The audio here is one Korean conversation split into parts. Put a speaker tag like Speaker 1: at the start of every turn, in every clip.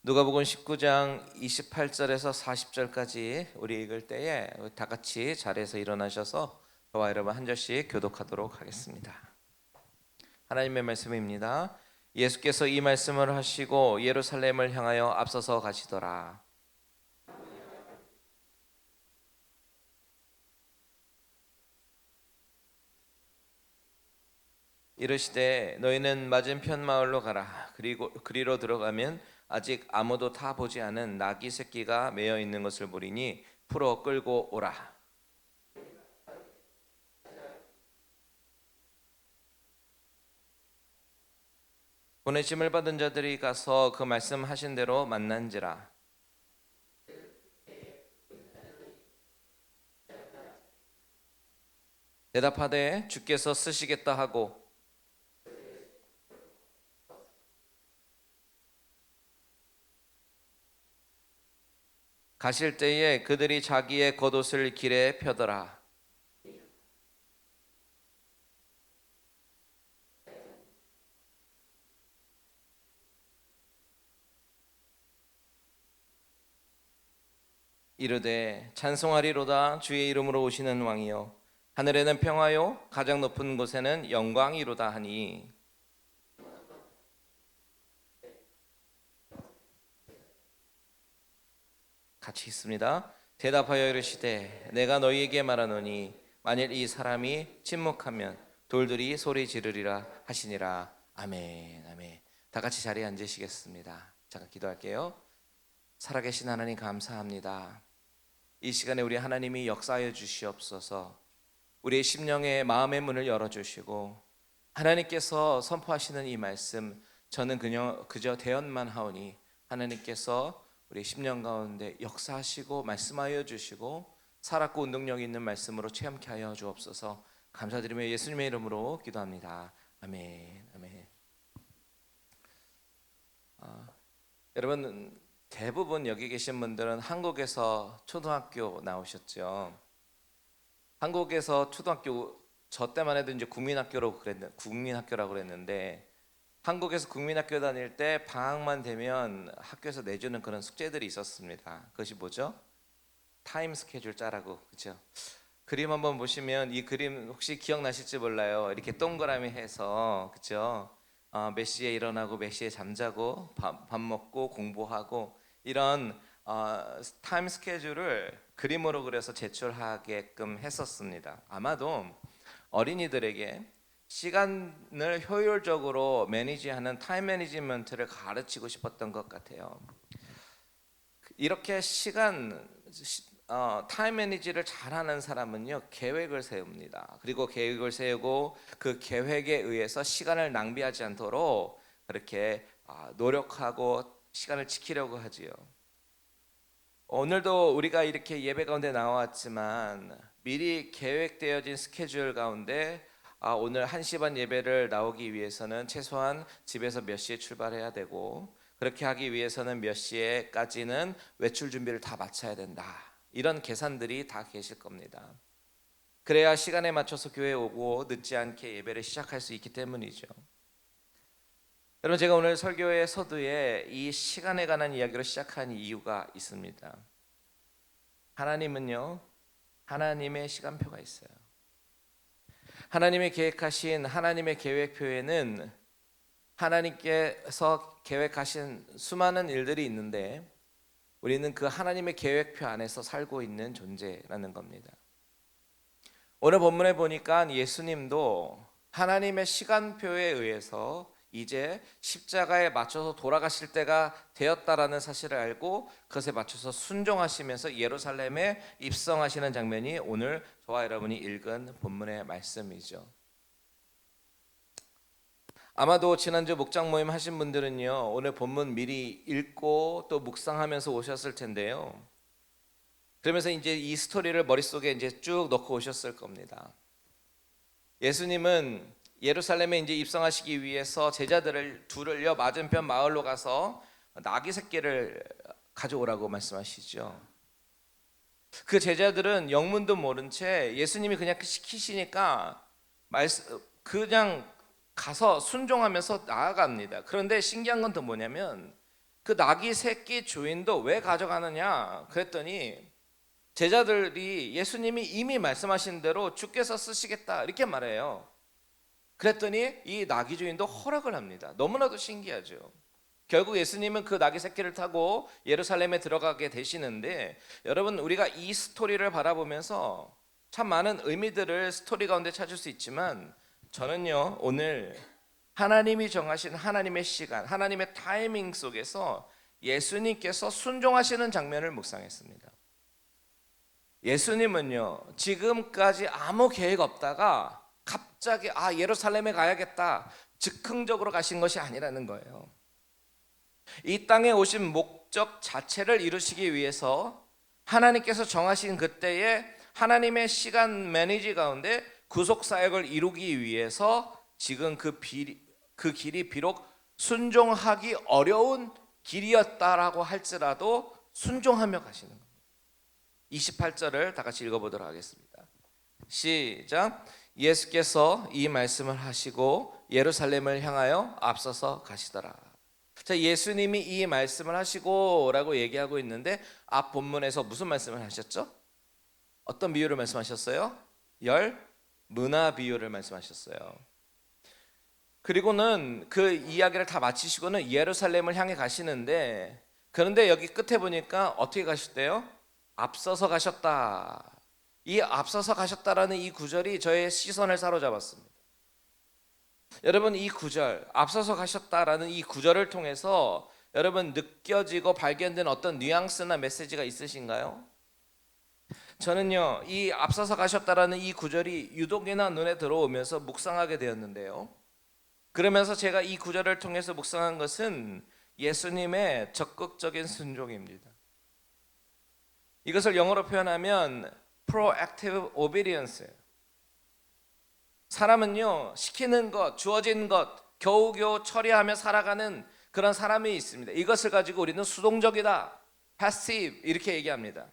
Speaker 1: 누가복음 19장 28절에서 40절까지 우리 읽을 때에 다 같이 자리에서 일어나셔서 저와 여러분 한 절씩 교독하도록 하겠습니다. 하나님의 말씀입니다. 예수께서 이 말씀을 하시고 예루살렘을 향하여 앞서서 가시더라. 이르시되 너희는 맞은편 마을로 가라. 그리고 그리로 들어가면 아직 아무도 타 보지 않은 나귀 새끼가 매어 있는 것을 보리니 풀어 끌고 오라. 보내심을 받은 자들이 가서 그 말씀하신 대로 만난지라. 대답하되 주께서 쓰시겠다 하고 가실 때에 그들이 자기의 겉옷을 길에 펴더라. 이르되 찬송하리로다. 주의 이름으로 오시는 왕이요 하늘에는 평화요 가장 높은 곳에는 영광이로다 하니. 같이 있습니다. 대답하여 이르시되 내가 너희에게 말하노니 만일 이 사람이 침묵하면 돌들이 소리 지르리라 하시니라. 아멘. 아멘. 다 같이 자리에 앉으시겠습니다. 잠깐 기도할게요. 살아계신 하나님 감사합니다. 이 시간에 우리 하나님이 역사하여 주시옵소서. 우리의 심령의 마음의 문을 열어주시고 하나님께서 선포하시는 이 말씀 저는 그저 대언만 하오니 하나님께서 우리 심령 가운데 역사하시고 말씀하여 주시고 살았고 운동력 있는 말씀으로 체험케 하여 주옵소서. 감사드리며 예수님의 이름으로 기도합니다. 아멘. 아멘. 여러분 대부분 여기 계신 분들은 한국에서 초등학교 나오셨죠. 한국에서 초등학교 저 때만 해도 이제 국민학교라고 그랬는데 한국에서 국민학교 다닐 때 방학만 되면 학교에서 내주는 그런 숙제들이 있었습니다. 그것이 뭐죠? 타임 스케줄 짜라고. 그렇죠? 그림 한번 보시면 이 그림 혹시 기억나실지 몰라요. 이렇게 동그라미 해서 그렇죠? 몇 시에 일어나고 몇 시에 잠자고 밥 먹고 공부하고 이런 타임 스케줄을 그림으로 그려서 제출하게끔 했었습니다. 아마도 어린이들에게 시간을 효율적으로 매니지하는 타임 매니지먼트를 가르치고 싶었던 것 같아요. 이렇게 타임 매니지를 잘하는 사람은요 계획을 세웁니다. 그리고 계획을 세우고 그 계획에 의해서 시간을 낭비하지 않도록 그렇게 노력하고 시간을 지키려고 하지요. 오늘도 우리가 이렇게 예배 가운데 나왔지만 미리 계획되어진 스케줄 가운데 오늘 1시 반 예배를 나오기 위해서는 최소한 집에서 몇 시에 출발해야 되고 그렇게 하기 위해서는 몇 시에까지는 외출 준비를 다 마쳐야 된다. 이런 계산들이 다 계실 겁니다. 그래야 시간에 맞춰서 교회에 오고 늦지 않게 예배를 시작할 수 있기 때문이죠. 여러분 제가 오늘 설교의 서두에 이 시간에 관한 이야기로 시작한 이유가 있습니다. 하나님은요 하나님의 시간표가 있어요. 하나님이 계획하신 하나님의 계획표에는 하나님께서 계획하신 수많은 일들이 있는데 우리는 그 하나님의 계획표 안에서 살고 있는 존재라는 겁니다. 오늘 본문에 보니까 예수님도 하나님의 시간표에 의해서 이제 십자가에 맞춰서 돌아가실 때가 되었다라는 사실을 알고 그것에 맞춰서 순종하시면서 예루살렘에 입성하시는 장면이 오늘 저와 여러분이 읽은 본문의 말씀이죠. 아마도 지난주 목장 모임 하신 분들은요 오늘 본문 미리 읽고 또 묵상하면서 오셨을 텐데요. 그러면서 이제 이 스토리를 머릿속에 이제 쭉 넣고 오셨을 겁니다. 예수님은 예루살렘에 이제 입성하시기 위해서 둘을요 맞은편 마을로 가서 나귀 새끼를 가져오라고 말씀하시죠. 그 제자들은 영문도 모른 채 예수님이 그냥 시키시니까 그냥 가서 순종하면서 나아갑니다. 그런데 신기한 건 또 뭐냐면 그 나귀 새끼 주인도 왜 가져가느냐 그랬더니 제자들이 예수님이 이미 말씀하신 대로 주께서 쓰시겠다 이렇게 말해요. 그랬더니 이 나귀 주인도 허락을 합니다. 너무나도 신기하죠. 결국 예수님은 그 나귀 새끼를 타고 예루살렘에 들어가게 되시는데, 여러분 우리가 이 스토리를 바라보면서 참 많은 의미들을 스토리 가운데 찾을 수 있지만, 저는요 오늘 하나님이 정하신 하나님의 시간, 하나님의 타이밍 속에서 예수님께서 순종하시는 장면을 묵상했습니다. 예수님은요 지금까지 아무 계획 없다가 갑자기 예루살렘에 가야겠다 즉흥적으로 가신 것이 아니라는 거예요. 이 땅에 오신 목적 자체를 이루시기 위해서 하나님께서 정하신 그때에 하나님의 시간 매니지 가운데 구속 사역을 이루기 위해서 지금 그 길이 비록 순종하기 어려운 길이었다라고 할지라도 순종하며 가시는 겁니다. 28절을 다 같이 읽어보도록 하겠습니다. 시작. 예수께서 이 말씀을 하시고 예루살렘을 향하여 앞서서 가시더라. 자, 예수님이 이 말씀을 하시고 라고 얘기하고 있는데, 앞 본문에서 무슨 말씀을 하셨죠? 어떤 비유를 말씀하셨어요? 문화 비유를 말씀하셨어요. 그리고는 그 이야기를 다 마치시고는 예루살렘을 향해 가시는데, 그런데 여기 끝에 보니까 어떻게 가셨대요? 앞서서 가셨다. 이 앞서서 가셨다라는 이 구절이 저의 시선을 사로잡았습니다. 여러분 이 구절, 앞서서 가셨다라는 이 구절을 통해서 여러분 느껴지고 발견된 어떤 뉘앙스나 메시지가 있으신가요? 저는요 이 앞서서 가셨다라는 이 구절이 유독이나 눈에 들어오면서 묵상하게 되었는데요, 그러면서 제가 이 구절을 통해서 묵상한 것은 예수님의 적극적인 순종입니다. 이것을 영어로 표현하면 proactive obedience. 사람은요 시키는 것, 주어진 것 겨우겨우 처리하며 살아가는 그런 사람이 있습니다. 이것을 가지고 우리는 수동적이다, passive 이렇게 얘기합니다.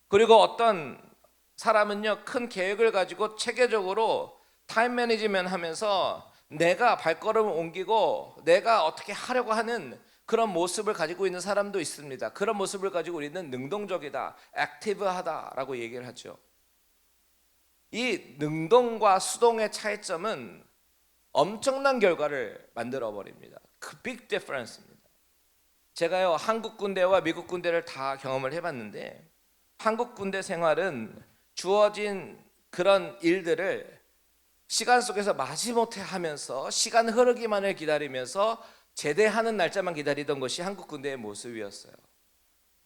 Speaker 1: 그리고 어떤 사람은요 큰 계획을 가지고 체계적으로 타임 매니지먼트 하면서 내가 발걸음을 옮기고 내가 어떻게 하려고 하는 그런 모습을 가지고 있는 사람도 있습니다. 그런 모습을 가지고 우리는 능동적이다, 액티브하다라고 얘기를 하죠. 이 능동과 수동의 차이점은 엄청난 결과를 만들어 버립니다. 그 빅 디퍼런스입니다. 제가요 한국 군대와 미국 군대를 다 경험을 해봤는데, 한국 군대 생활은 주어진 그런 일들을 시간 속에서 마지못해 하면서 시간 흐르기만을 기다리면서 제대하는 날짜만 기다리던 것이 한국 군대의 모습이었어요.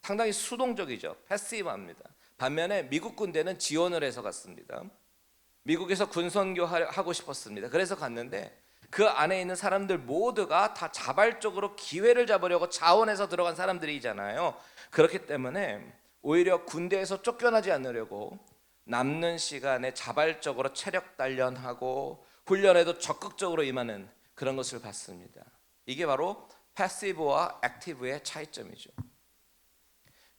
Speaker 1: 상당히 수동적이죠. 패시브합니다. 반면에 미국 군대는 지원을 해서 갔습니다. 미국에서 군선교 하고 싶었습니다. 그래서 갔는데 그 안에 있는 사람들 모두가 다 자발적으로 기회를 잡으려고 자원해서 들어간 사람들이잖아요. 그렇기 때문에 오히려 군대에서 쫓겨나지 않으려고 남는 시간에 자발적으로 체력 단련하고 훈련에도 적극적으로 임하는 그런 것을 봤습니다. 이게 바로 패시브와 액티브의 차이점이죠.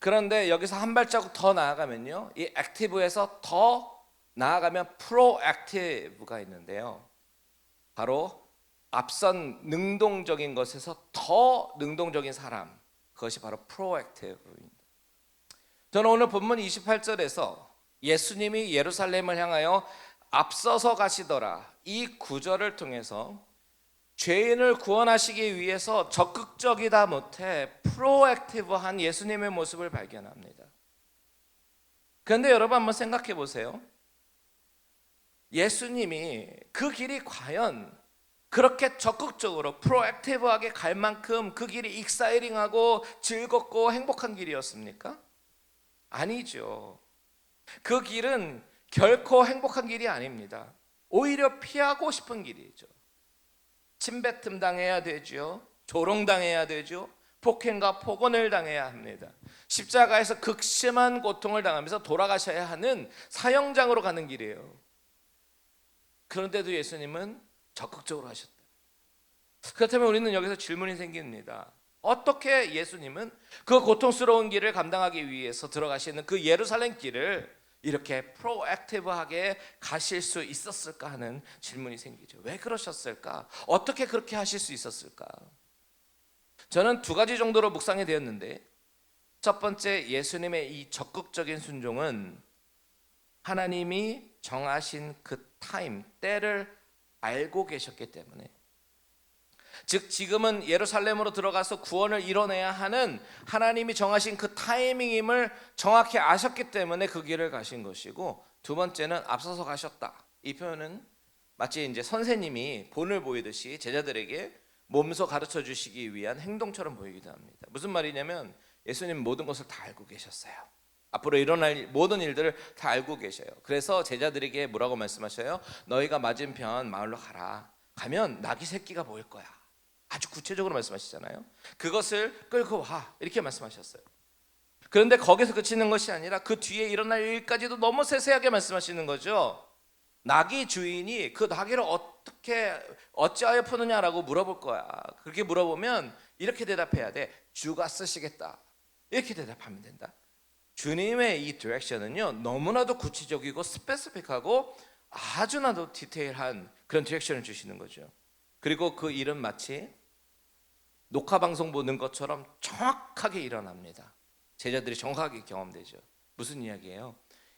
Speaker 1: 그런데 여기서 한 발자국 더 나아가면요, 이 액티브에서 더 나아가면 프로액티브가 있는데요, 바로 앞선 능동적인 것에서 더 능동적인 사람, 그것이 바로 프로액티브입니다. 저는 오늘 본문 28절에서 예수님이 예루살렘을 향하여 앞서서 가시더라, 이 구절을 통해서 죄인을 구원하시기 위해서 적극적이다 못해 프로액티브한 예수님의 모습을 발견합니다. 그런데 여러분 한번 생각해 보세요. 예수님이 그 길이 과연 그렇게 적극적으로 프로액티브하게 갈 만큼 그 길이 익사이링하고 즐겁고 행복한 길이었습니까? 아니죠. 그 길은 결코 행복한 길이 아닙니다. 오히려 피하고 싶은 길이죠. 침뱉음 당해야 되죠. 조롱당해야 되죠. 폭행과 폭언을 당해야 합니다. 십자가에서 극심한 고통을 당하면서 돌아가셔야 하는 사형장으로 가는 길이에요. 그런데도 예수님은 적극적으로 하셨다. 그렇다면 우리는 여기서 질문이 생깁니다. 어떻게 예수님은 그 고통스러운 길을 감당하기 위해서 들어가시는 그 예루살렘 길을 이렇게 프로액티브하게 가실 수 있었을까 하는 질문이 생기죠. 왜 그러셨을까? 어떻게 그렇게 하실 수 있었을까? 저는 두 가지 정도로 묵상이 되었는데, 첫 번째, 예수님의 이 적극적인 순종은 하나님이 정하신 그 타임, 때를 알고 계셨기 때문에, 즉 지금은 예루살렘으로 들어가서 구원을 이뤄내야 하는 하나님이 정하신 그 타이밍임을 정확히 아셨기 때문에 그 길을 가신 것이고, 두 번째는 앞서서 가셨다. 이 표현은 마치 이제 선생님이 본을 보이듯이 제자들에게 몸소 가르쳐 주시기 위한 행동처럼 보이기도 합니다. 무슨 말이냐면 예수님 모든 것을 다 알고 계셨어요. 앞으로 일어날 모든 일들을 다 알고 계셔요. 그래서 제자들에게 뭐라고 말씀하셔요? 너희가 맞은편 마을로 가라. 가면 나귀 새끼가 보일 거야. 아주 구체적으로 말씀하시잖아요. 그것을 끌고 와, 이렇게 말씀하셨어요. 그런데 거기서 그치는 것이 아니라 그 뒤에 일어날 일까지도 너무 세세하게 말씀하시는 거죠. 나귀 주인이 그 나귀를 어찌하여 푸느냐라고 물어볼 거야. 그렇게 물어보면 이렇게 대답해야 돼. 주가 쓰시겠다. 이렇게 대답하면 된다. 주님의 이 디렉션은요, 너무나도 구체적이고 스페시픽하고 아주 나도 디테일한 그런 디렉션을 주시는 거죠. 그리고 그 일은 마치 녹화 방송 보는 것처럼 정확하게 일어납니다. 제자들이 정확하게 경험되죠. 무슨 이야기예요?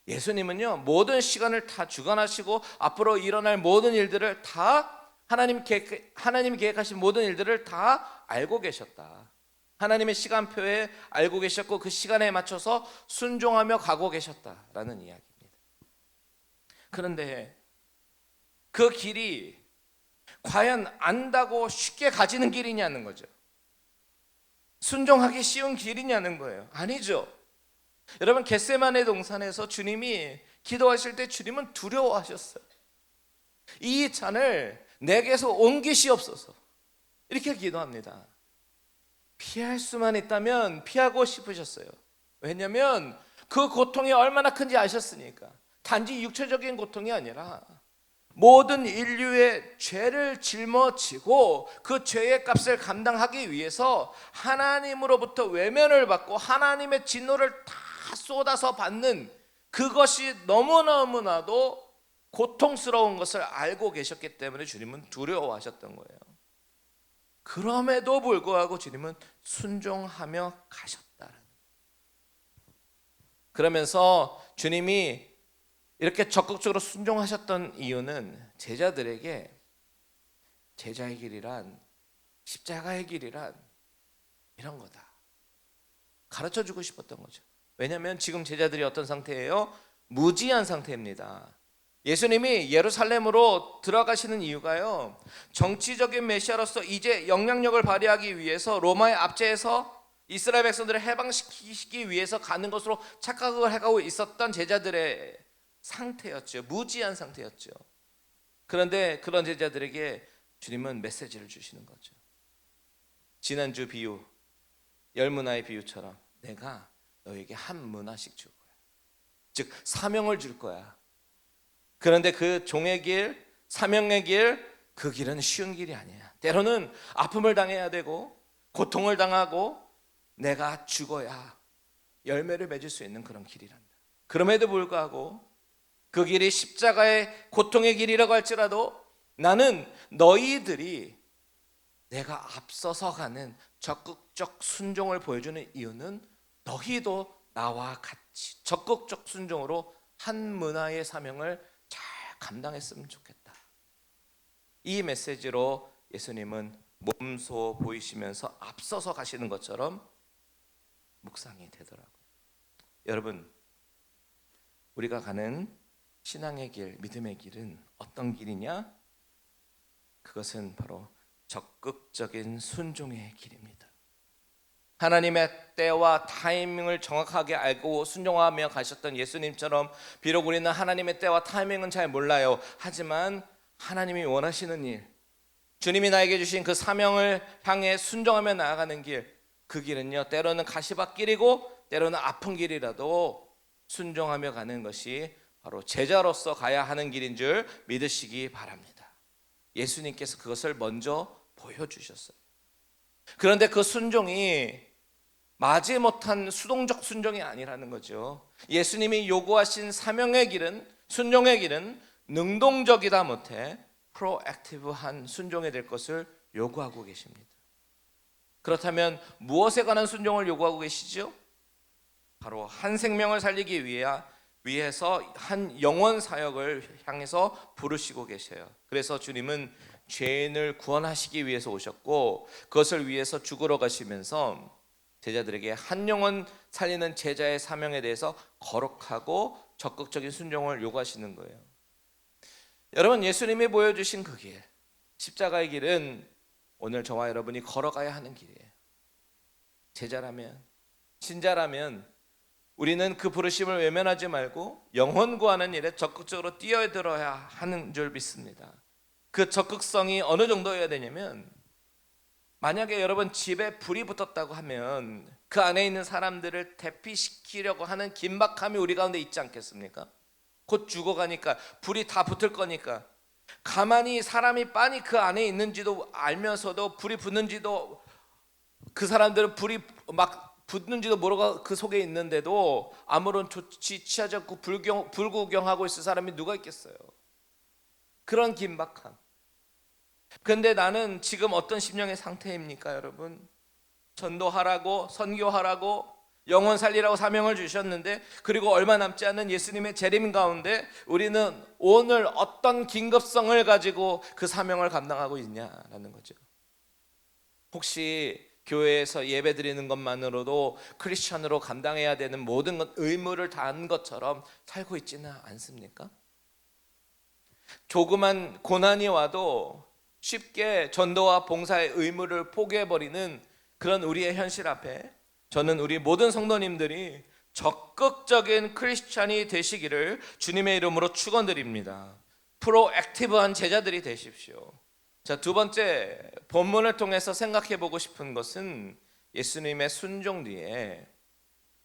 Speaker 1: 예수님은요, 모든 시간을 다 주관하시고 앞으로 일어날 모든 일들을 다 하나님이 계획하신 모든 일들을 다 알고 계셨다. 하나님의 시간표에 알고 계셨고 그 시간에 맞춰서 순종하며 가고 계셨다라는 이야기입니다. 그런데 그 길이 과연 안다고 쉽게 가지는 길이냐는 거죠. 순종하기 쉬운 길이냐는 거예요. 아니죠. 여러분, 겟세마네 동산에서 주님이 기도하실 때 주님은 두려워하셨어요. 이 잔을 내게서 옮기시옵소서, 이렇게 기도합니다. 피할 수만 있다면 피하고 싶으셨어요. 왜냐하면 그 고통이 얼마나 큰지 아셨으니까. 단지 육체적인 고통이 아니라 모든 인류의 죄를 짊어지고 그 죄의 값을 감당하기 위해서 하나님으로부터 외면을 받고 하나님의 진노를 다 쏟아서 받는 그것이 너무너무나도 고통스러운 것을 알고 계셨기 때문에 주님은 두려워하셨던 거예요. 그럼에도 불구하고 주님은 순종하며 가셨다는. 그러면서 주님이 이렇게 적극적으로 순종하셨던 이유는 제자들에게 제자의 길이란, 십자가의 길이란 이런 거다 가르쳐주고 싶었던 거죠. 왜냐하면 지금 제자들이 어떤 상태예요? 무지한 상태입니다. 예수님이 예루살렘으로 들어가시는 이유가요, 정치적인 메시아로서 이제 영향력을 발휘하기 위해서 로마의 압제에서 이스라엘 백성들을 해방시키기 위해서 가는 것으로 착각을 해가고 있었던 제자들의 상태였죠. 무지한 상태였죠. 그런데 그런 제자들에게 주님은 메시지를 주시는 거죠. 지난주 비유, 열문화의 비유처럼 내가 너에게 한 문화씩 줄 거야. 즉 사명을 줄 거야. 그런데 그 종의 길, 사명의 길, 그 길은 쉬운 길이 아니야. 때로는 아픔을 당해야 되고 고통을 당하고 내가 죽어야 열매를 맺을 수 있는 그런 길이란다. 그럼에도 불구하고 그 길이 십자가의 고통의 길이라고 할지라도 나는 너희들이 내가 앞서서 가는 적극적 순종을 보여주는 이유는 너희도 나와 같이 적극적 순종으로 한 문화의 사명을 잘 감당했으면 좋겠다. 이 메시지로 예수님은 몸소 보이시면서 앞서서 가시는 것처럼 묵상이 되더라고요. 여러분, 우리가 가는 신앙의 길, 믿음의 길은 어떤 길이냐? 그것은 바로 적극적인 순종의 길입니다. 하나님의 때와 타이밍을 정확하게 알고 순종하며 가셨던 예수님처럼 비록 우리는 하나님의 때와 타이밍은 잘 몰라요. 하지만 하나님이 원하시는 일, 주님이 나에게 주신 그 사명을 향해 순종하며 나아가는 길, 그 길은요, 때로는 가시밭길이고 때로는 아픈 길이라도 순종하며 가는 것이 바로 제자로서 가야 하는 길인 줄 믿으시기 바랍니다. 예수님께서 그것을 먼저 보여주셨어요. 그런데 그 순종이 마지못한 수동적 순종이 아니라는 거죠. 예수님이 요구하신 사명의 길은, 순종의 길은 능동적이다 못해 프로액티브한 순종이 될 것을 요구하고 계십니다. 그렇다면 무엇에 관한 순종을 요구하고 계시죠? 바로 한 생명을 살리기 위해서 한 영원 사역을 향해서 부르시고 계셔요. 그래서 주님은 죄인을 구원하시기 위해서 오셨고, 그것을 위해서 죽으러 가시면서 제자들에게 한 영혼 살리는 제자의 사명에 대해서 거룩하고 적극적인 순종을 요구하시는 거예요. 여러분, 예수님이 보여주신 그 길, 십자가의 길은 오늘 저와 여러분이 걸어가야 하는 길이에요. 제자라면, 신자라면 우리는 그 부르심을 외면하지 말고 영혼 구하는 일에 적극적으로 뛰어들어야 하는 줄 믿습니다. 그 적극성이 어느 정도여야 되냐면, 만약에 여러분 집에 불이 붙었다고 하면 그 안에 있는 사람들을 대피시키려고 하는 긴박함이 우리 가운데 있지 않겠습니까? 곧 죽어가니까, 불이 다 붙을 거니까 가만히 사람이 빤히 그 안에 있는지도 알면서도, 불이 붙는지도, 그 사람들은 불이 막 붙는지도 모르고 그 속에 있는데도 아무런 조치 취하지 않고 불구경하고 있을 사람이 누가 있겠어요? 그런 긴박함. 근데 나는 지금 어떤 심령의 상태입니까, 여러분? 전도하라고, 선교하라고, 영혼 살리라고 사명을 주셨는데, 그리고 얼마 남지 않은 예수님의 재림 가운데 우리는 오늘 어떤 긴급성을 가지고 그 사명을 감당하고 있냐라는 거죠. 혹시 교회에서 예배 드리는 것만으로도 크리스천으로 감당해야 되는 모든 의무를 다한 것처럼 살고 있지는 않습니까? 조그만 고난이 와도 쉽게 전도와 봉사의 의무를 포기해버리는 그런 우리의 현실 앞에 저는 우리 모든 성도님들이 적극적인 크리스찬이 되시기를 주님의 이름으로 축원드립니다. 프로액티브한 제자들이 되십시오. 자, 두 번째, 본문을 통해서 생각해 보고 싶은 것은 예수님의 순종 뒤에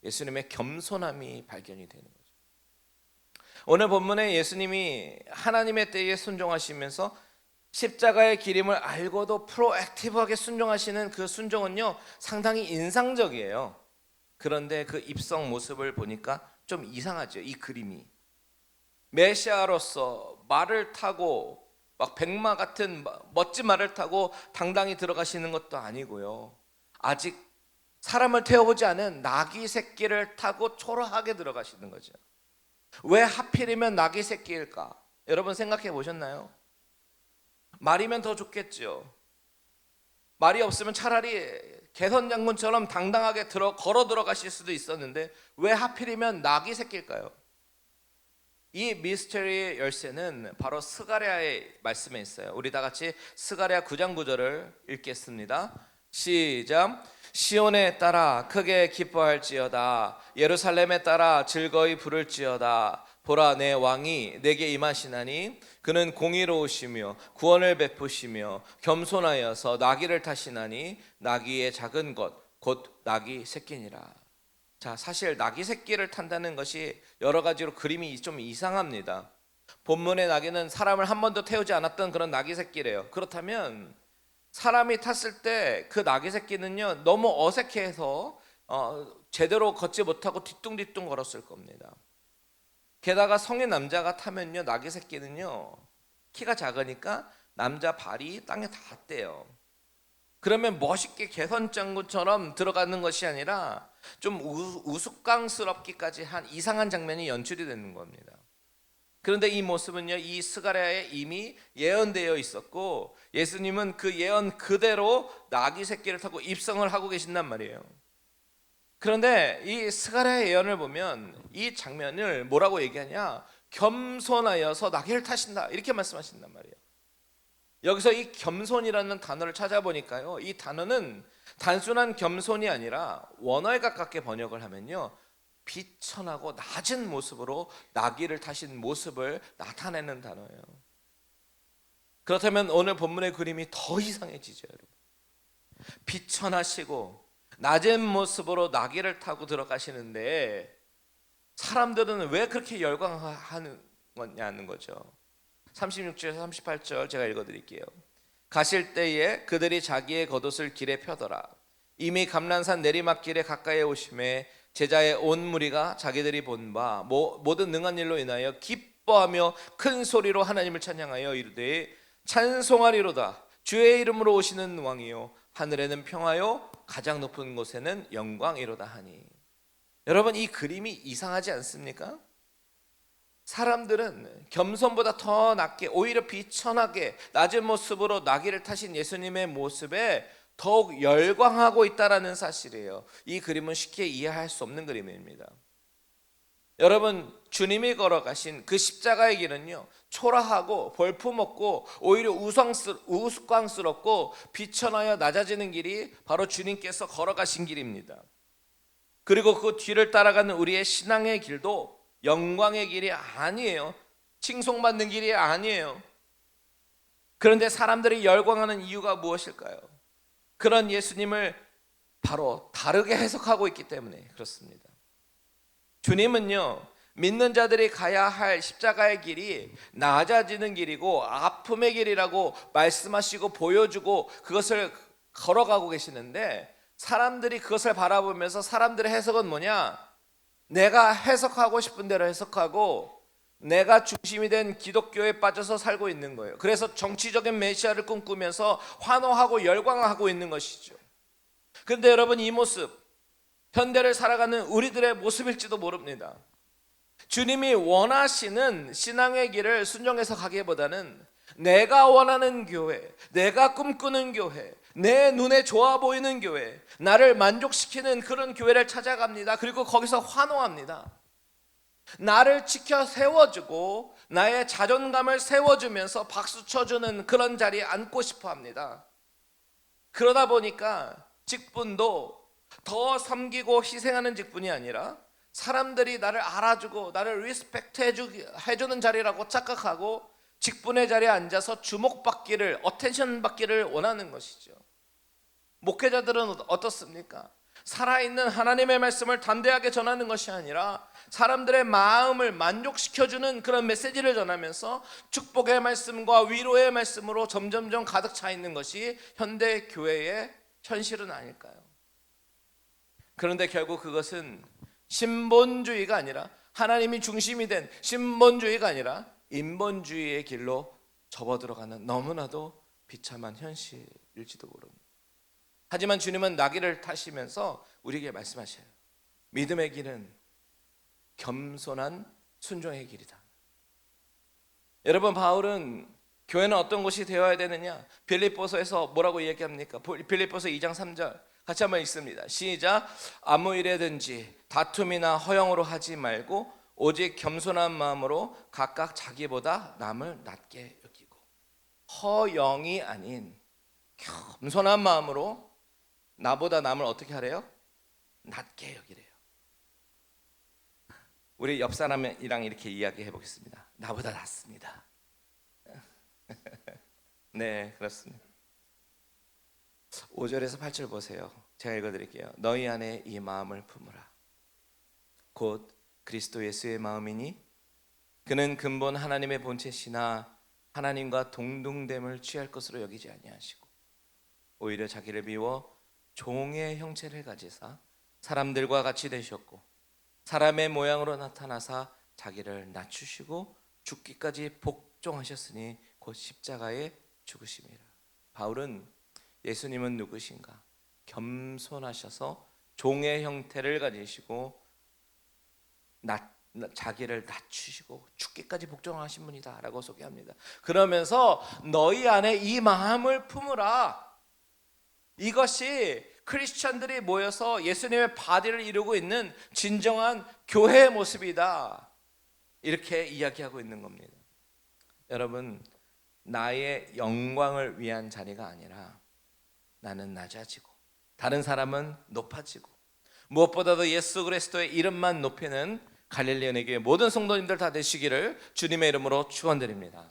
Speaker 1: 예수님의 겸손함이 발견이 되는 거죠. 오늘 본문에 예수님이 하나님의 때에 순종하시면서 십자가의 길임을 알고도 프로액티브하게 순종하시는 그 순종은요, 상당히 인상적이에요. 그런데 그 입성 모습을 보니까 좀 이상하죠. 이 그림이 메시아로서 말을 타고 막 백마 같은 멋진 말을 타고 당당히 들어가시는 것도 아니고요, 아직 사람을 태워보지 않은 나귀 새끼를 타고 초라하게 들어가시는 거죠. 왜 하필이면 나귀 새끼일까? 여러분 생각해 보셨나요? 말이면 더 좋겠죠. 말이 없으면 차라리 개선 장군처럼 당당하게 걸어 들어가실 수도 있었는데 왜 하필이면 나귀 새끼일까요? 이 미스터리의 열쇠는 바로 스가랴의 말씀에 있어요. 우리 다 같이 스가랴 9장 9절을 읽겠습니다. 시작. 시온에 따라 크게 기뻐할지어다. 예루살렘에 따라 즐거이 부를지어다. 보라, 내 왕이 내게 임하시나니 그는 공의로우시며 구원을 베푸시며 겸손하여서 나귀를 타시나니 나귀의 작은 것 곧 나귀 새끼니라. 자, 사실 나귀 새끼를 탄다는 것이 여러 가지로 그림이 좀 이상합니다. 본문의 나귀는 사람을 한 번도 태우지 않았던 그런 나귀 새끼래요. 그렇다면 사람이 탔을 때 그 나귀 새끼는요, 너무 어색해서 제대로 걷지 못하고 뒤뚱뒤뚱 걸었을 겁니다. 게다가 성인 남자가 타면요, 나귀 새끼는요 키가 작으니까 남자 발이 땅에 닿대요. 그러면 멋있게 개선장군처럼 들어가는 것이 아니라 좀 우스꽝스럽기까지 한 이상한 장면이 연출이 되는 겁니다. 그런데 이 모습은요, 이 스가랴에 이미 예언되어 있었고 예수님은 그 예언 그대로 나귀 새끼를 타고 입성을 하고 계신단 말이에요. 그런데 이 스가랴의 예언을 보면 이 장면을 뭐라고 얘기하냐? 겸손하여서 나귀를 타신다, 이렇게 말씀하신단 말이에요. 여기서 이 겸손이라는 단어를 찾아보니까요, 이 단어는 단순한 겸손이 아니라 원어에 가깝게 번역을 하면요, 비천하고 낮은 모습으로 나귀를 타신 모습을 나타내는 단어예요. 그렇다면 오늘 본문의 그림이 더 이상해지죠, 여러분. 비천하시고 낮은 모습으로 나귀를 타고 들어가시는데 사람들은 왜 그렇게 열광하는 거냐는 거죠. 36절에서 38절 제가 읽어드릴게요. 가실 때에 그들이 자기의 겉옷을 길에 펴더라. 이미 감난산 내리막길에 가까이 오심에 제자의 온 무리가 자기들이 본 바 모든 능한 일로 인하여 기뻐하며 큰 소리로 하나님을 찬양하여 이르되 찬송하리로다. 주의 이름으로 오시는 왕이요 하늘에는 평화요 가장 높은 곳에는 영광이로다 하니. 여러분, 이 그림이 이상하지 않습니까? 사람들은 겸손보다 더 낮게, 오히려 비천하게 낮은 모습으로 나귀를 타신 예수님의 모습에 더욱 열광하고 있다는 사실이에요. 이 그림은 쉽게 이해할 수 없는 그림입니다. 여러분, 주님이 걸어가신 그 십자가의 길은요, 초라하고 볼품없고 오히려 우스꽝스럽고 비천하여 낮아지는 길이 바로 주님께서 걸어가신 길입니다. 그리고 그 뒤를 따라가는 우리의 신앙의 길도 영광의 길이 아니에요. 칭송받는 길이 아니에요. 그런데 사람들이 열광하는 이유가 무엇일까요? 그런 예수님을 바로 다르게 해석하고 있기 때문에 그렇습니다. 주님은요, 믿는 자들이 가야 할 십자가의 길이 낮아지는 길이고 아픔의 길이라고 말씀하시고 보여주고 그것을 걸어가고 계시는데, 사람들이 그것을 바라보면서 사람들의 해석은 뭐냐? 내가 해석하고 싶은 대로 해석하고 내가 중심이 된 기독교에 빠져서 살고 있는 거예요. 그래서 정치적인 메시아를 꿈꾸면서 환호하고 열광하고 있는 것이죠. 그런데 여러분, 이 모습 현대를 살아가는 우리들의 모습일지도 모릅니다. 주님이 원하시는 신앙의 길을 순종해서 가기보다는 내가 원하는 교회, 내가 꿈꾸는 교회, 내 눈에 좋아 보이는 교회, 나를 만족시키는 그런 교회를 찾아갑니다. 그리고 거기서 환호합니다. 나를 지켜 세워주고 나의 자존감을 세워주면서 박수 쳐주는 그런 자리에 앉고 싶어 합니다. 그러다 보니까 직분도 더 섬기고 희생하는 직분이 아니라 사람들이 나를 알아주고 나를 리스펙트 해주는 자리라고 착각하고 직분의 자리에 앉아서 주목받기를, 어텐션 받기를 원하는 것이죠. 목회자들은 어떻습니까? 살아있는 하나님의 말씀을 담대하게 전하는 것이 아니라 사람들의 마음을 만족시켜주는 그런 메시지를 전하면서 축복의 말씀과 위로의 말씀으로 점점점 가득 차 있는 것이 현대 교회의 현실은 아닐까요? 그런데 결국 그것은 신본주의가 아니라, 하나님이 중심이 된 신본주의가 아니라 인본주의의 길로 접어들어가는 너무나도 비참한 현실일지도 모릅니다. 하지만 주님은 나귀를 타시면서 우리에게 말씀하셔요. 믿음의 길은 겸손한 순종의 길이다. 여러분, 바울은 교회는 어떤 곳이 되어야 되느냐? 빌립보서에서 뭐라고 얘기합니까? 빌립보서 2장 3절 같이 한번 읽습니다. 시작. 아무 일에든지 다툼이나 허영으로 하지 말고 오직 겸손한 마음으로 각각 자기보다 남을 낮게 여기고. 허영이 아닌 겸손한 마음으로 나보다 남을 어떻게 하래요? 낮게 여기래요. 우리 옆 사람이랑 이렇게 이야기해 보겠습니다. 나보다 낫습니다. 네, 그렇습니다. 5절에서 8절 보세요. 제가 읽어드릴게요. 너희 안에 이 마음을 품으라. 곧 그리스도 예수의 마음이니 그는 근본 하나님의 본체시나 하나님과 동등됨을 취할 것으로 여기지 아니하시고 오히려 자기를 비워 종의 형체를 가지사 사람들과 같이 되셨고 사람의 모양으로 나타나사 자기를 낮추시고 죽기까지 복종하셨으니 곧 십자가에 죽으심이라. 바울은 예수님은 누구신가? 겸손하셔서 종의 형태를 가지시고 자기를 낮추시고 죽기까지 복종하신 분이다 라고 소개합니다. 그러면서 너희 안에 이 마음을 품으라. 이것이 크리스천들이 모여서 예수님의 바디를 이루고 있는 진정한 교회의 모습이다, 이렇게 이야기하고 있는 겁니다. 여러분, 나의 영광을 위한 자리가 아니라 나는 낮아지고 다른 사람은 높아지고 무엇보다도 예수 그리스도의 이름만 높이는 갈릴리 교회 모든 성도님들 다 되시기를 주님의 이름으로 축원드립니다.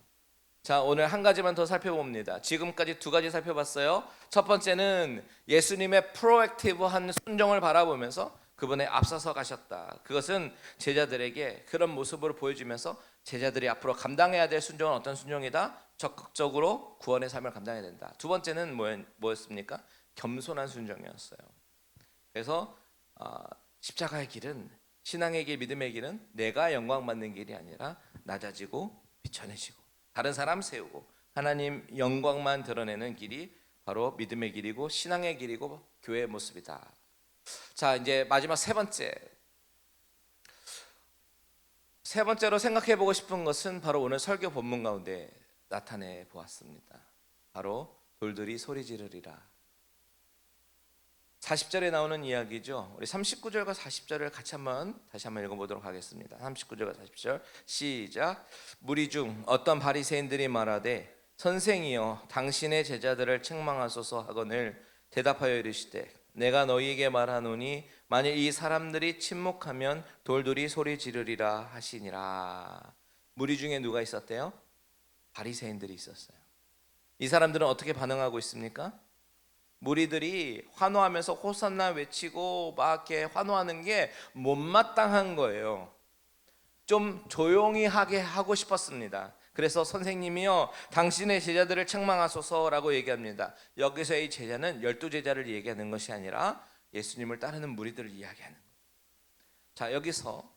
Speaker 1: 자, 오늘 한 가지만 더 살펴봅니다. 지금까지 두 가지 살펴봤어요. 첫 번째는 예수님의 프로액티브한 순종을 바라보면서 그분의 앞서서 가셨다. 그것은 제자들에게 그런 모습으로 보여주면서 제자들이 앞으로 감당해야 될 순종은 어떤 순종이다? 적극적으로 구원의 삶을 감당해야 된다. 두 번째는 뭐였습니까? 겸손한 순종이었어요. 그래서 십자가의 길은, 신앙의 길, 믿음의 길은 내가 영광받는 길이 아니라 낮아지고 비천해지고 다른 사람 세우고 하나님 영광만 드러내는 길이 바로 믿음의 길이고 신앙의 길이고 교회의 모습이다. 자, 이제 마지막 세 번째로 생각해 보고 싶은 것은 바로 오늘 설교 본문 가운데 나타내 보았습니다. 바로 돌들이 소리 지르리라. 40절에 나오는 이야기죠. 우리 39절과 40절을 다시 한번 읽어보도록 하겠습니다. 39절과 40절 시작. 무리 중 어떤 바리새인들이 말하되 선생이여 당신의 제자들을 책망하소서 하거늘 대답하여 이르시되 내가 너희에게 말하노니 만일 이 사람들이 침묵하면 돌들이 소리 지르리라 하시니라. 무리 중에 누가 있었대요? 바리새인들이 있었어요. 이 사람들은 어떻게 반응하고 있습니까? 무리들이 환호하면서 호산나 외치고 막 이렇게 환호하는 게 못마땅한 거예요. 좀 조용히 하게 하고 싶었습니다. 그래서 선생님이요 당신의 제자들을 책망하소서라고 얘기합니다. 여기서 이 제자는 12제자를 얘기하는 것이 아니라 예수님을 따르는 무리들을 이야기하는 거예요. 자, 여기서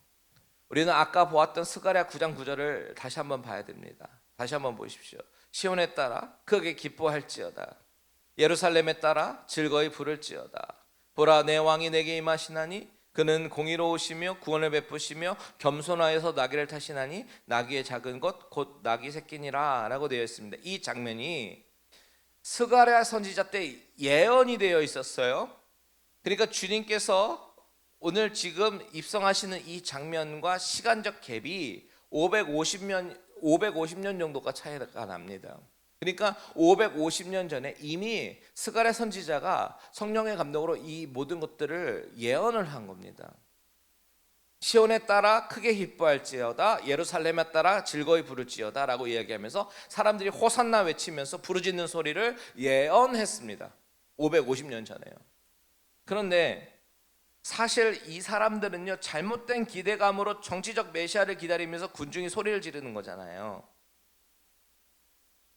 Speaker 1: 우리는 아까 보았던 스가랴 9장 9절을 다시 한번 봐야 됩니다. 다시 한번 보십시오. 시온에 따라 크게 기뻐할지어다. 예루살렘에 따라 즐거이 부를지어다. 보라 내 왕이 내게 임하시나니 그는 공의로우시며 구원을 베푸시며 겸손하여서 나귀를 타시나니 나귀의 작은 것 곧 나귀 새끼니라 라고 되어 있습니다. 이 장면이 스가랴 선지자 때 예언이 되어 있었어요. 그러니까 주님께서 오늘 지금 입성하시는 이 장면과 시간적 갭이 550년 정도가 차이가 납니다. 그러니까 550년 전에 이미 스가랴 선지자가 성령의 감동으로 이 모든 것들을 예언을 한 겁니다. 시온에 따라 크게 기뻐할지어다 예루살렘에 따라 즐거이 부를지어다 라고 이야기하면서 사람들이 호산나 외치면서 부르짖는 소리를 예언했습니다. 550년 전에요. 그런데 사실 이 사람들은요 잘못된 기대감으로 정치적 메시아를 기다리면서 군중이 소리를 지르는 거잖아요.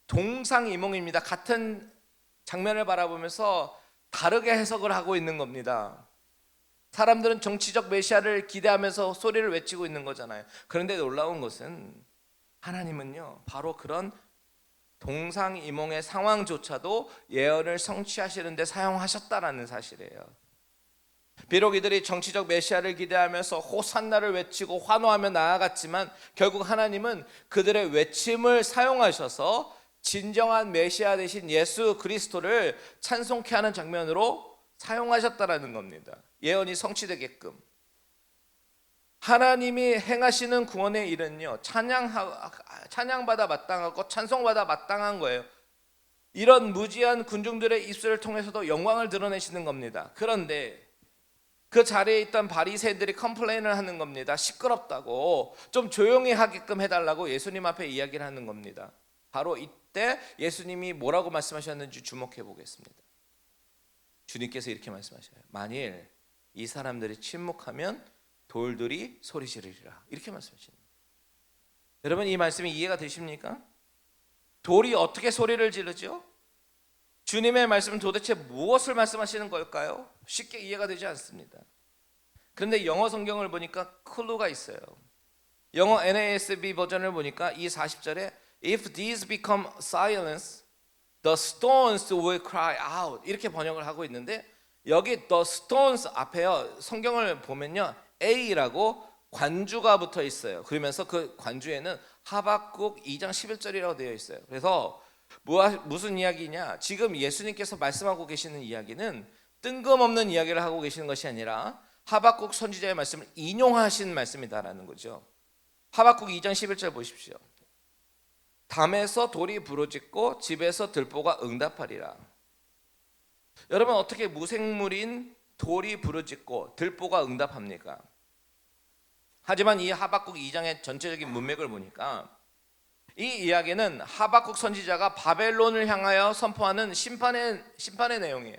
Speaker 1: 동상이몽입니다. 같은 장면을 바라보면서 다르게 해석을 하고 있는 겁니다. 사람들은 정치적 메시아를 기대하면서 소리를 외치고 있는 거잖아요. 그런데 놀라운 것은 하나님은요 바로 그런 동상이몽의 상황조차도 예언을 성취하시는 데 사용하셨다라는 사실이에요. 비록 이들이 정치적 메시아를 기대하면서 호산나를 외치고 환호하며 나아갔지만 결국 하나님은 그들의 외침을 사용하셔서 진정한 메시아 되신 예수 그리스도를 찬송케 하는 장면으로 사용하셨다라는 겁니다. 예언이 성취되게끔. 하나님이 행하시는 구원의 일은요 찬양받아 마땅하고 찬송받아 마땅한 거예요. 이런 무지한 군중들의 입술을 통해서도 영광을 드러내시는 겁니다. 그런데 그 자리에 있던 바리새인들이 컴플레인을 하는 겁니다. 시끄럽다고 좀 조용히 하게끔 해달라고 예수님 앞에 이야기를 하는 겁니다. 바로 이때 예수님이 뭐라고 말씀하셨는지 주목해 보겠습니다. 주님께서 이렇게 말씀하셔요. 만일 이 사람들이 침묵하면 돌들이 소리 지르리라. 이렇게 말씀하십니다. 여러분 이 말씀이 이해가 되십니까? 돌이 어떻게 소리를 지르죠? 주님의 말씀은 도대체 무엇을 말씀하시는 걸까요? 쉽게 이해가 되지 않습니다. 그런데 영어 성경을 보니까 클루가 있어요. 영어 NASB 버전을 보니까 이 40절에 If these become silence, the stones will cry out 이렇게 번역을 하고 있는데 여기 the stones 앞에요 성경을 보면요 A라고 관주가 붙어 있어요. 그러면서 그 관주에는 하박국 2장 11절이라고 되어 있어요. 그래서 무슨 이야기냐? 지금 예수님께서 말씀하고 계시는 이야기는 뜬금없는 이야기를 하고 계시는 것이 아니라 하박국 선지자의 말씀을 인용하신 말씀이다라는 거죠. 하박국 2장 11절 보십시오. 담에서 돌이 부르짖고 집에서 들보가 응답하리라. 여러분 어떻게 무생물인 돌이 부르짖고 들보가 응답합니까? 하지만 이 하박국 2장의 전체적인 문맥을 보니까 이 이야기는 하박국 선지자가 바벨론을 향하여 선포하는 심판의 내용이에요.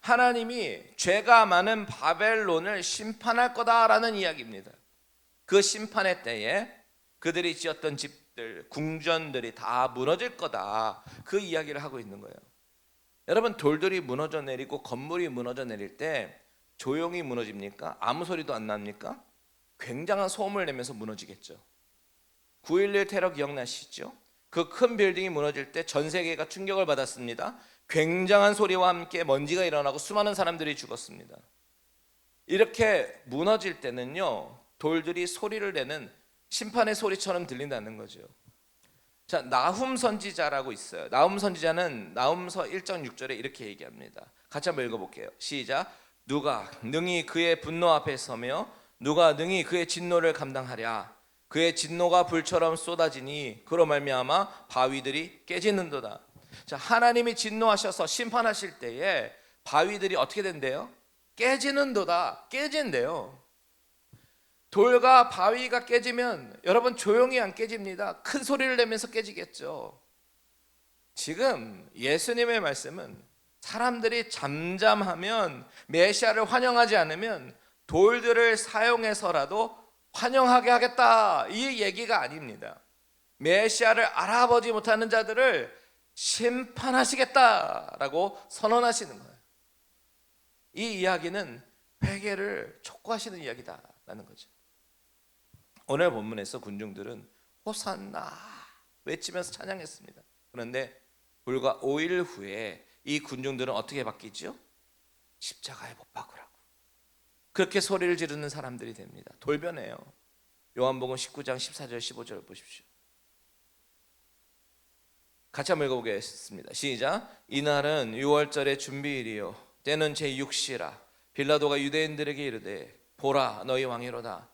Speaker 1: 하나님이 죄가 많은 바벨론을 심판할 거다라는 이야기입니다. 그 심판의 때에 그들이 지었던 집들, 궁전들이 다 무너질 거다. 그 이야기를 하고 있는 거예요. 여러분 돌들이 무너져 내리고 건물이 무너져 내릴 때 조용히 무너집니까? 아무 소리도 안 납니까? 굉장한 소음을 내면서 무너지겠죠. 9.11 테러 기억나시죠? 그 큰 빌딩이 무너질 때 전 세계가 충격을 받았습니다. 굉장한 소리와 함께 먼지가 일어나고 수많은 사람들이 죽었습니다. 이렇게 무너질 때는요, 돌들이 소리를 내는 심판의 소리처럼 들린다는 거죠. 자, 나훔 선지자라고 있어요. 나훔 선지자는 나훔서 1장 6절에 이렇게 얘기합니다. 같이 한번 읽어볼게요. 시작. 누가 능히 그의 분노 앞에 서며 누가 능히 그의 진노를 감당하랴. 그의 진노가 불처럼 쏟아지니 그로 말미암아 바위들이 깨지는도다. 자, 하나님이 진노하셔서 심판하실 때에 바위들이 어떻게 된대요? 깨지는도다. 깨진대요. 돌과 바위가 깨지면 여러분 조용히 안 깨집니다. 큰 소리를 내면서 깨지겠죠. 지금 예수님의 말씀은 사람들이 잠잠하면, 메시아를 환영하지 않으면 돌들을 사용해서라도 환영하게 하겠다, 이 얘기가 아닙니다. 메시아를 알아보지 못하는 자들을 심판하시겠다라고 선언하시는 거예요. 이 이야기는 회개를 촉구하시는 이야기다라는 거죠. 오늘 본문에서 군중들은 호산나 외치면서 찬양했습니다. 그런데 불과 5일 후에 이 군중들은 어떻게 바뀌죠? 십자가에 못 박으라고 그렇게 소리를 지르는 사람들이 됩니다. 돌변해요. 요한복음 19장 14절 15절 보십시오. 같이 한번 읽어보겠습니다. 시작. 이날은 6월절의 준비일이요 때는 제6시라. 빌라도가 유대인들에게 이르되 보라 너희 왕이로다.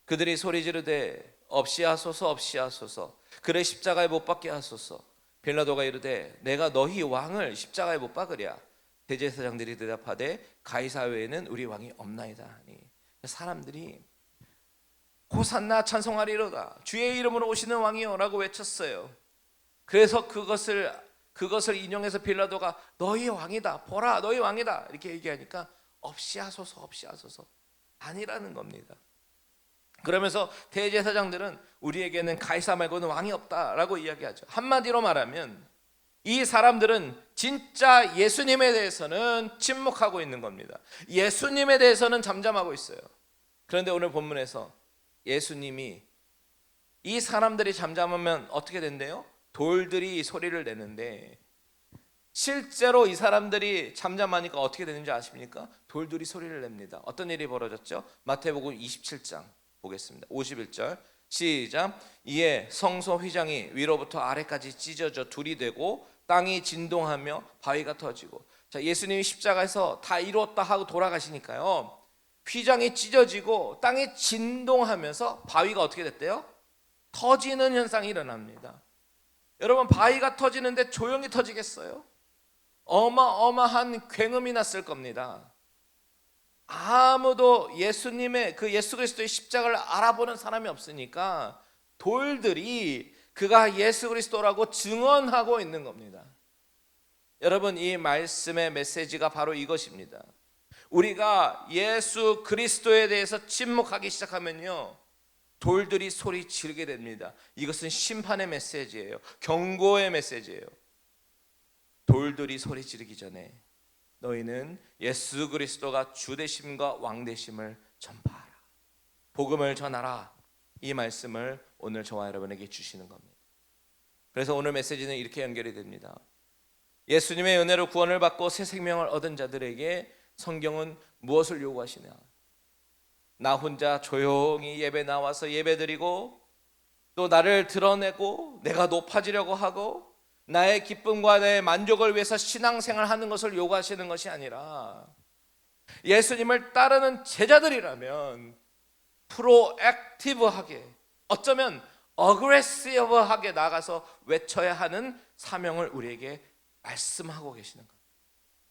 Speaker 1: 그들이 소리 지르되 없이 하소서 없이 하소서. 그를 십자가에 못 박게 하소서. 빌라도가 이르되 내가 너희 왕을 십자가에 못 박으랴. 대제사장들이 대답하되 가이사 외에는 우리 왕이 없나이다 하니. 사람들이 호산나 찬송하리로다. 주의 이름으로 오시는 왕이요 라고 외쳤어요. 그래서 그것을 인용해서 빌라도가 너희 왕이다, 보라 너희 왕이다 이렇게 얘기하니까 없이 하소서 없이 하소서 아니라는 겁니다. 그러면서 대제사장들은 우리에게는 가이사 말고는 왕이 없다라고 이야기하죠. 한마디로 말하면 이 사람들은 진짜 예수님에 대해서는 침묵하고 있는 겁니다. 예수님에 대해서는 잠잠하고 있어요. 그런데 오늘 본문에서 예수님이 이 사람들이 잠잠하면 어떻게 된대요? 돌들이 소리를 내는데 실제로 이 사람들이 잠잠하니까 어떻게 되는지 아십니까? 돌들이 소리를 냅니다. 어떤 일이 벌어졌죠? 마태복음 27장 보겠습니다. 51절 시작. 이에 성소 휘장이 위로부터 아래까지 찢어져 둘이 되고 땅이 진동하며 바위가 터지고. 자, 예수님이 십자가에서 다 이루었다 하고 돌아가시니까요, 휘장이 찢어지고 땅이 진동하면서 바위가 어떻게 됐대요? 터지는 현상이 일어납니다. 여러분, 바위가 터지는데 조용히 터지겠어요? 어마어마한 굉음이 났을 겁니다. 아무도 예수님의 그 예수 그리스도의 십자가를 알아보는 사람이 없으니까 돌들이 그가 예수 그리스도라고 증언하고 있는 겁니다. 여러분, 이 말씀의 메시지가 바로 이것입니다. 우리가 예수 그리스도에 대해서 침묵하기 시작하면요, 돌들이 소리 지르게 됩니다. 이것은 심판의 메시지예요. 경고의 메시지예요. 돌들이 소리 지르기 전에 너희는 예수 그리스도가 주 되심과 왕 되심을 전파하라. 복음을 전하라. 이 말씀을 오늘 저와 여러분에게 주시는 겁니다. 그래서 오늘 메시지는 이렇게 연결이 됩니다. 예수님의 은혜로 구원을 받고 새 생명을 얻은 자들에게 성경은 무엇을 요구하시냐? 나 혼자 조용히 예배 나와서 예배드리고 또 나를 드러내고 내가 높아지려고 하고 나의 기쁨과 내 만족을 위해서 신앙생활하는 것을 요구하시는 것이 아니라, 예수님을 따르는 제자들이라면 프로액티브하게, 어쩌면 어그레시브하게 나가서 외쳐야 하는 사명을 우리에게 말씀하고 계시는 겁니다.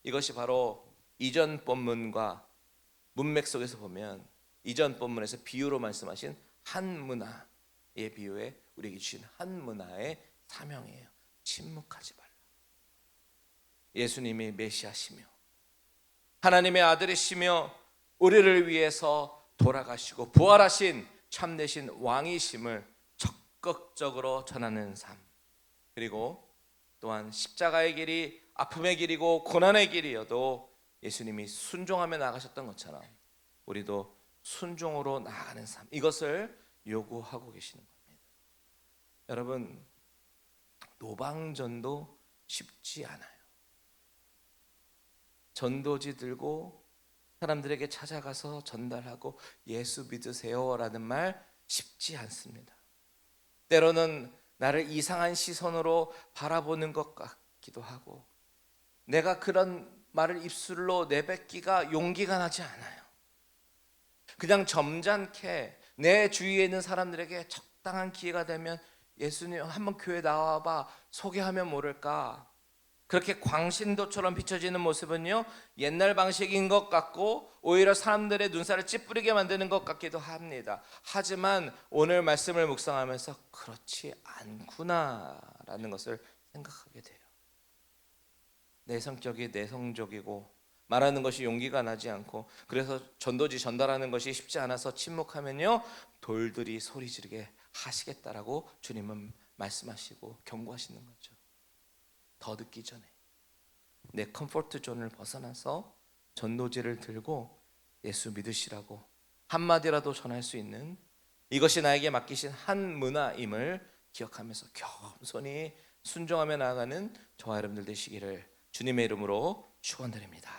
Speaker 1: 이것이 바로 이전 본문과 문맥 속에서 보면 이전 본문에서 비유로 말씀하신 한 문화의 비유에 우리에게 주신 한 문화의 사명이에요. 침묵하지 말라. 예수님이 메시아시며 하나님의 아들이시며 우리를 위해서 돌아가시고 부활하신 참되신 왕이심을 적극적으로 전하는 삶, 그리고 또한 십자가의 길이 아픔의 길이고 고난의 길이어도 예수님이 순종하며 나가셨던 것처럼 우리도 순종으로 나아가는 삶, 이것을 요구하고 계시는 겁니다. 여러분, 노방전도 쉽지 않아요. 전도지 들고 사람들에게 찾아가서 전달하고 예수 믿으세요라는 말 쉽지 않습니다. 때로는 나를 이상한 시선으로 바라보는 것 같기도 하고 내가 그런 말을 입술로 내뱉기가 용기가 나지 않아요. 그냥 점잖게 내 주위에 있는 사람들에게 적당한 기회가 되면 예수님 한번 교회 나와봐 소개하면 모를까. 그렇게 광신도처럼 비춰지는 모습은요 옛날 방식인 것 같고 오히려 사람들의 눈살을 찌푸리게 만드는 것 같기도 합니다. 하지만 오늘 말씀을 묵상하면서 그렇지 않구나라는 것을 생각하게 돼요. 내 성격이 내성적이고 말하는 것이 용기가 나지 않고 그래서 전도지 전달하는 것이 쉽지 않아서 침묵하면요 돌들이 소리 지르게 하시겠다라고 주님은 말씀하시고 경고하시는 거죠. 더 듣기 전에 내 컴포트 존을 벗어나서 전도지를 들고 예수 믿으시라고 한마디라도 전할 수 있는 이것이 나에게 맡기신 한 문화임을 기억하면서 겸손히 순종하며 나아가는 저와 여러분들 되시기를 주님의 이름으로 축원드립니다.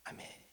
Speaker 1: 아멘.